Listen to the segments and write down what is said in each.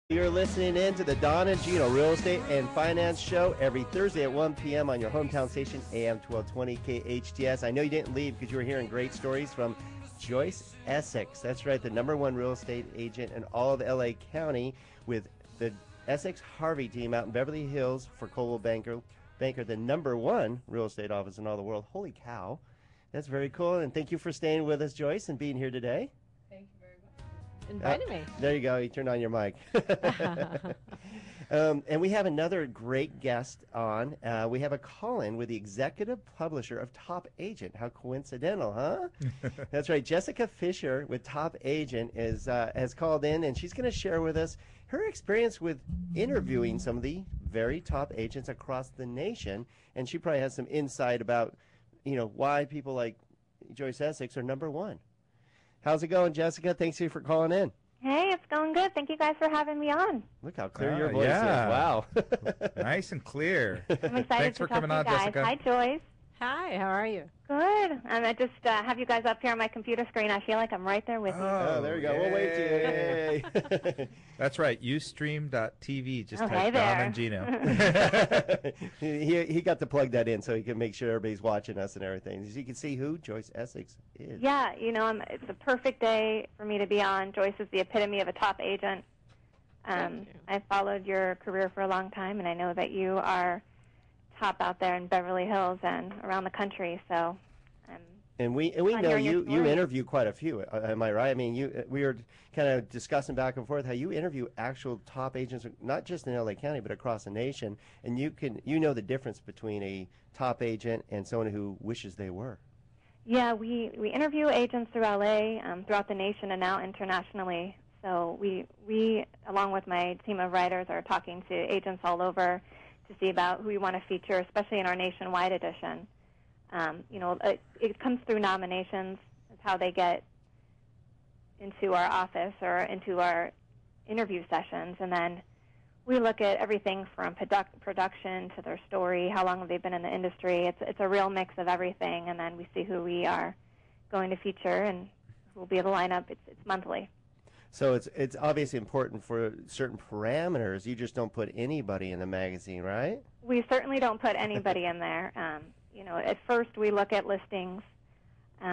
You're listening in to the Don and Gino Real Estate and Finance Show every Thursday at 1 p.m. on your hometown station, AM 1220 KHTS. I know you didn't leave because you were hearing great stories from Joyce Essex. That's right, the #1 real estate agent in all of L.A. County with the Essex Harvey team out in Beverly Hills for Coldwell Banker, the #1 real estate office in all the world. Holy cow. That's very cool. And thank you for staying with us, Joyce, and being here today. Invited me. There you go. You turned on your mic. And we have another great guest on. We have a call-in with the executive publisher of Top Agent. How coincidental, huh? That's right. Jessica Fisher with Top Agent has called in, and she's going to share with us her experience with interviewing some of the very top agents across the nation. And she probably has some insight about, why people like Joyce Essex are #1. How's it going, Jessica? Thanks you for calling in. Hey, it's going good. Thank you guys for having me on. Look how clear your voice is. Wow. Nice and clear. I'm excited Thanks to for talk coming to you on, guys. Jessica. Hi, Joyce. Hi, how are you? Good. I just have you guys up here on my computer screen. I feel like I'm right there with you. Oh, there you go. We'll wait till you. That's right. Ustream.tv. Just Okay, type there. Don and Gino. he got to plug that in so he can make sure everybody's watching us and everything. So you can see who Joyce Essex is. Yeah, it's a perfect day for me to be on. Joyce is the epitome of a top agent. I followed your career for a long time, and I know that you are top out there in Beverly Hills and around the country. So, and we know you interview quite a few. Am I right? I mean, we were kind of discussing back and forth how you interview actual top agents, not just in LA County but across the nation, and you know the difference between a top agent and someone who wishes they were. Yeah, we interview agents through LA, throughout the nation, and now internationally. So we along with my team of writers are talking to agents all over to see about who we want to feature, especially in our nationwide edition. It comes through nominations. It's how they get into our office or into our interview sessions, and then we look at everything from production to their story, how long have they been in the industry. It's a real mix of everything, and then we see who we are going to feature and who will be in the lineup. It's monthly. So it's obviously important for certain parameters. You just don't put anybody in the magazine, right? We certainly don't put anybody in there. At first we look at listings.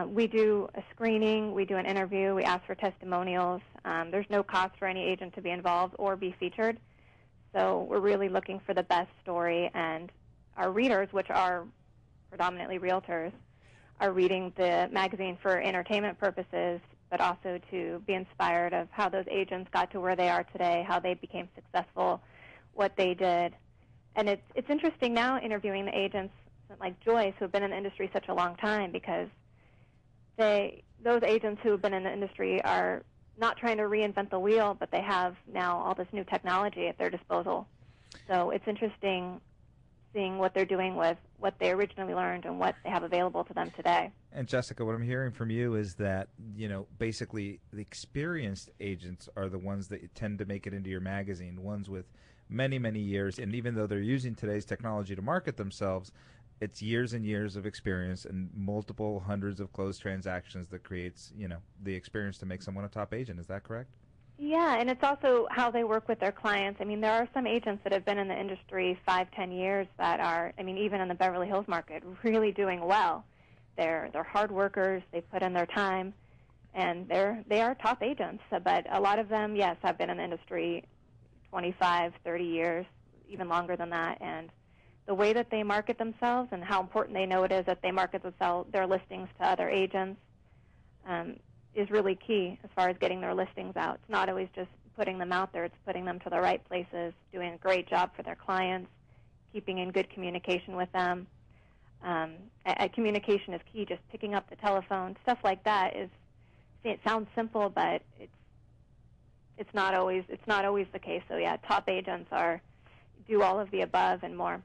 We do a screening. We do an interview. We ask for testimonials. There's no cost for any agent to be involved or be featured. So we're really looking for the best story, and our readers, which are predominantly realtors, are reading the magazine for entertainment purposes, but also to be inspired of how those agents got to where they are today, how they became successful, what they did. And it's interesting now interviewing the agents like Joyce who have been in the industry such a long time, because those agents who have been in the industry are not trying to reinvent the wheel, but they have now all this new technology at their disposal. So it's interesting seeing what they're doing with what they originally learned and what they have available to them today. And Jessica, what I'm hearing from you is that, basically the experienced agents are the ones that tend to make it into your magazine, ones with many, many years. And even though they're using today's technology to market themselves, it's years and years of experience and multiple hundreds of closed transactions that creates, the experience to make someone a top agent. Is that correct? Yeah, and it's also how they work with their clients. I mean, there are some agents that have been in the industry 5, 10 years that are, even in the Beverly Hills market, really doing well. They're hard workers. They put in their time, and they are top agents. But a lot of them, yes, have been in the industry 25, 30 years, even longer than that. And the way that they market themselves and how important they know it is that they market their listings to other agents is really key as far as getting their listings out. It's not always just putting them out there. It's putting them to the right places, doing a great job for their clients, keeping in good communication with them. Communication is key, just picking up the telephone. Stuff like that it sounds simple, but it's not always the case. So, yeah, top agents do all of the above and more.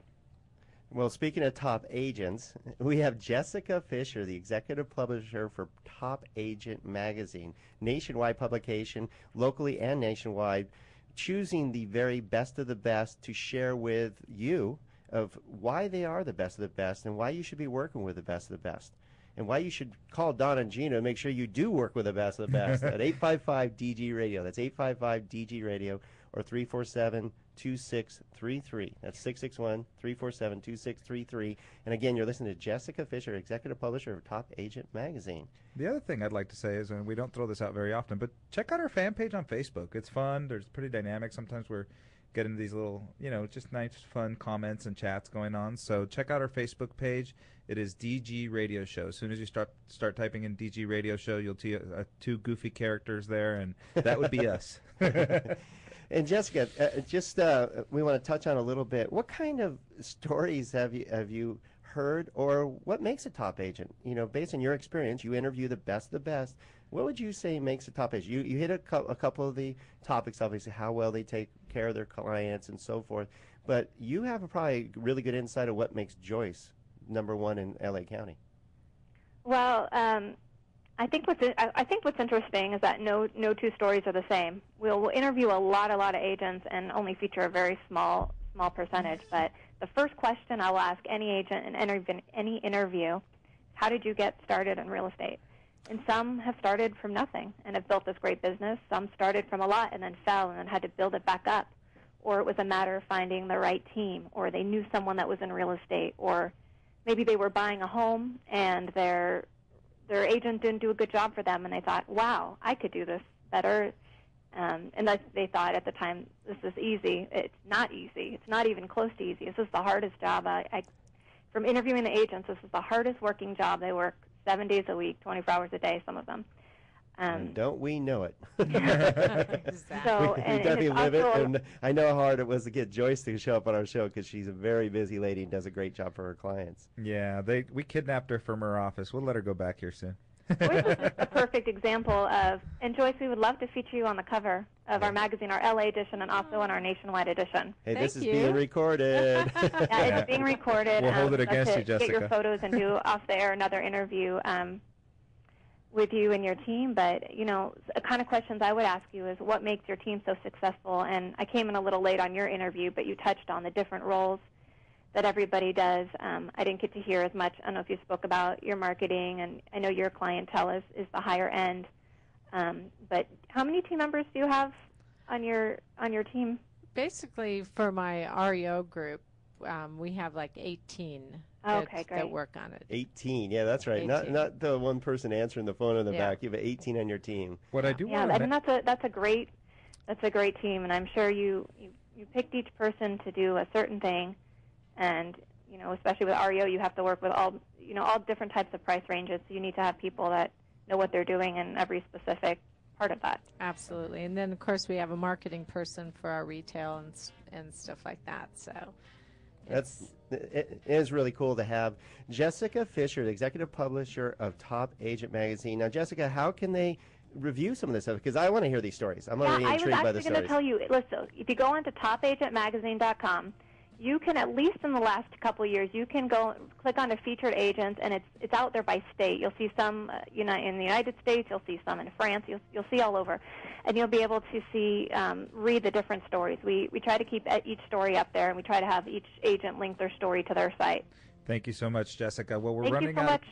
Well, speaking of top agents, we have Jessica Fisher, the executive publisher for Top Agent magazine, nationwide publication, locally and nationwide, choosing the very best of the best to share with you of why they are the best of the best and why you should be working with the best of the best. And why you should call Don and Gino to make sure you do work with the best of the best at 855-DG-RADIO. That's 855-DG-RADIO. or 347-2633. That's 661-347-2633. And again, you're listening to Jessica Fisher, executive publisher of Top Agent Magazine. The other thing I'd like to say is, and we don't throw this out very often, but check out our fan page on Facebook. It's fun. There's pretty dynamic. Sometimes we're getting these little, just nice, fun comments and chats going on. So check out our Facebook page. It is DG Radio Show. As soon as you start typing in DG Radio Show, you'll see two goofy characters there, and that would be us. And Jessica, we want to touch on a little bit. What kind of stories have you heard, or what makes a top agent? Based on your experience, you interview the best of the best. What would you say makes a top agent? You hit a couple of the topics, obviously, how well they take care of their clients and so forth. But you have probably really good insight of what makes Joyce #1 in LA County. Well, I think what's interesting is that no two stories are the same. We'll interview a lot of agents and only feature a very small percentage. But the first question I will ask any agent in any interview, how did you get started in real estate? And some have started from nothing and have built this great business. Some started from a lot and then fell and then had to build it back up. Or it was a matter of finding the right team, or they knew someone that was in real estate, or maybe they were buying a home and their agent didn't do a good job for them, and they thought, wow, I could do this better. And they thought at the time, this is easy. It's not easy. It's not even close to easy. This is the hardest job. From interviewing the agents, this is the hardest working job. They work 7 days a week, 24 hours a day, some of them. And don't we know it? Exactly. So, we definitely live it, and I know how hard it was to get Joyce to show up on our show because she's a very busy lady and does a great job for her clients. Yeah, we kidnapped her from her office. We'll let her go back here soon. Joyce is a perfect example of, and Joyce, we would love to feature you on the cover of our magazine, our LA edition, and also on our nationwide edition. Hey, this is Thank being you. recorded. Yeah, it's being recorded. We'll hold it We'd love against to you, Jessica. Get your photos and do off the air another interview with you and your team. But the kind of questions I would ask you is, what makes your team so successful? And I came in a little late on your interview, but you touched on the different roles that everybody does. I didn't get to hear as much. I don't know if you spoke about your marketing, and I know your clientele is the higher end. But how many team members do you have on your team? Basically, for my REO group, we have like 18 Okay, great. that work on it. 18, yeah, that's right. 18. Not the one person answering the phone in the Yeah. back. You have 18 on your team. What I do Yeah, want I mean that's a great team, and I'm sure you picked each person to do a certain thing, and especially with REO, you have to work with all different types of price ranges. So you need to have people that know what they're doing in every specific part of that. Absolutely. And then, of course, we have a marketing person for our retail and stuff like that. So It is really cool to have Jessica Fisher, the executive publisher of Top Agent Magazine. Now, Jessica, how can they review some of this stuff? Because I want to hear these stories. I'm already intrigued by the I was actually going to tell you, listen, if you go onto topagentmagazine.com, you can, at least in the last couple of years, you can go click on the featured agents, and it's out there by state. You'll see some in the United States. You'll see some in France. You'll see all over, and you'll be able to see read the different stories. We try to keep each story up there, and we try to have each agent link their story to their site. Thank you so much, Jessica. Well, we're Thank you so much.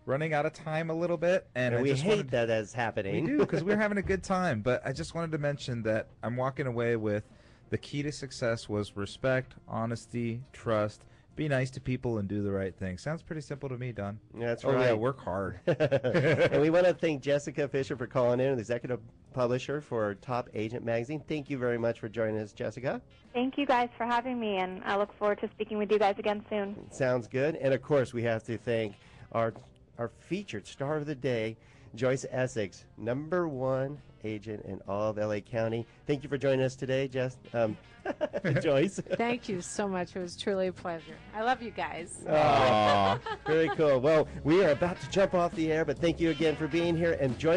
running out of time a little bit, and we just hate that that's happening. We do, because we're having a good time. But I just wanted to mention that I'm walking away with the key to success was respect, honesty, trust, be nice to people, and do the right thing. Sounds pretty simple to me, Don. That's Oh, right. yeah, work hard. And we want to thank Jessica Fisher for calling in, the executive publisher for Top Agent Magazine. Thank you very much for joining us, Jessica. Thank you guys for having me, and I look forward to speaking with you guys again soon. Sounds good. And, of course, we have to thank our featured star of the day, Joyce Essex, #1 agent in all of LA County. Thank you for joining us today, Joyce. thank you so much. It was truly a pleasure. I love you guys. Very cool. Well, we are about to jump off the air, but thank you again for being here, and join